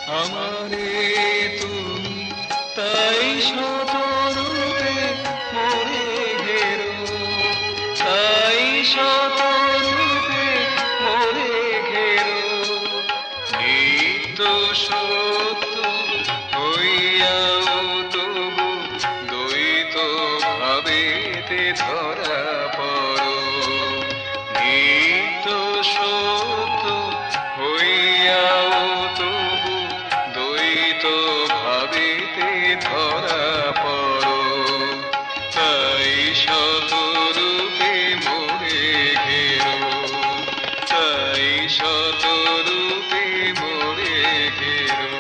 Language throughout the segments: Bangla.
আমারে তুমি তাই শতরূপে মোরে ঘেরো, তাই শতরূপে মোরে ঘেরো। নিত্য সত্য হইয়াও তবু দ্বৈত ভাবেতে ধরা পড়ো। নিত্য সত্য হইয়াও তবু দ্বৈত ভাবেতে ধরা পড়ো। তাই শতরূপে মোরে ঘেরো, তাই শতরূপে মোরে ঘেরো।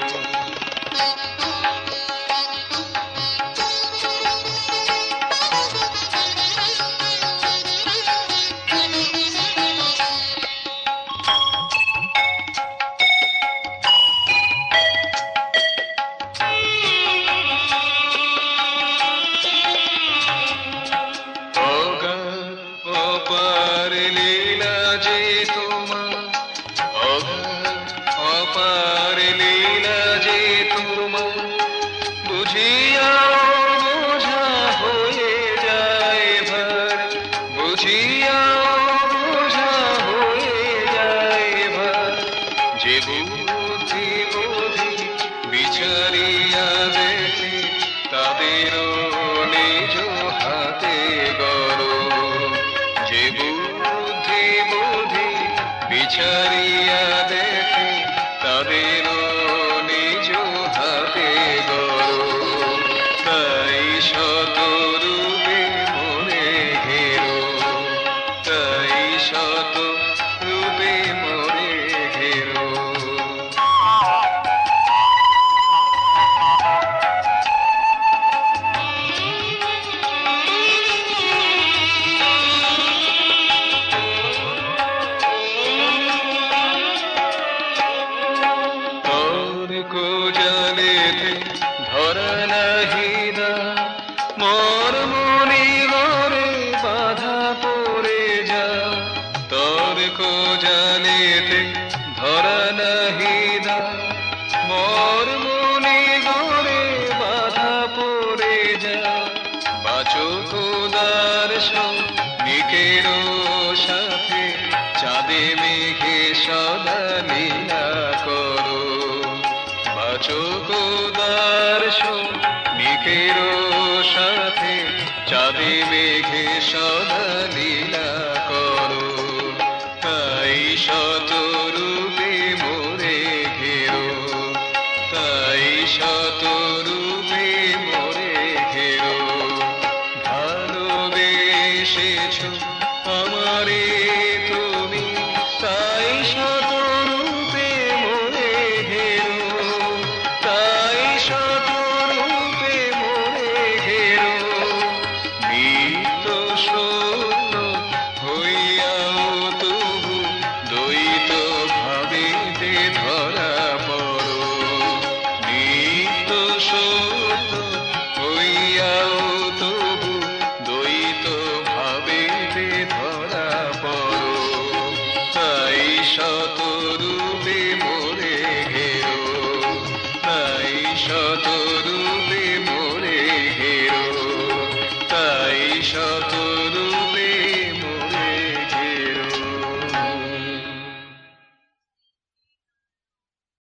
অপার লীলা যে তোমার, অপার লীলা যে তোমার, বুঝিয়া বোঝা হয়ে যায় ভার, বুঝিয়া বোঝা হয়ে যায় ভার। যে বুদ্ধি বোধি বিচারিয়া দেখে তাদেরও নিজ হাতে গড়ো। যে বুদ্ধি বোধি বিচারিয়া দেখে তাদেরও নিজ হাতে গড়ো। তাই শতরূপে মোরে ঘেরো, তাই শতরূপে মোরে ঘেরো। জালেতে ধরা নাহিদা মোর মনি ঘরে বাধা পড়ে যা। তোর কো জালেতে ধরা নাহিদা মোর মনি ঘরে বাধা পড়ে যা। বাঁচো খোদার নিকেরো সাথে চাঁদে মেঘে সদা লীলা করো। বাঁচো খোদার নিকেরো সাথে চাঁদে মেঘে সদা লীলা করো। তাই শতরূপে মোরে ঘেরো, তাই শতরূপে মোরে ঘেরো। ভালোবেসেছো আমারে তুমি, তাই শতরূপে মোরে ঘেরো, তাই শতরূপে মোরে ঘেরো। নিত্য সত্য হইয়াও তবু দ্বৈত ভাবেতে ধরা পড়ো। নিত্য সত্য হইয়াও তবু দ্বৈত ভাবেতে ধরা পড়ো। তাই শত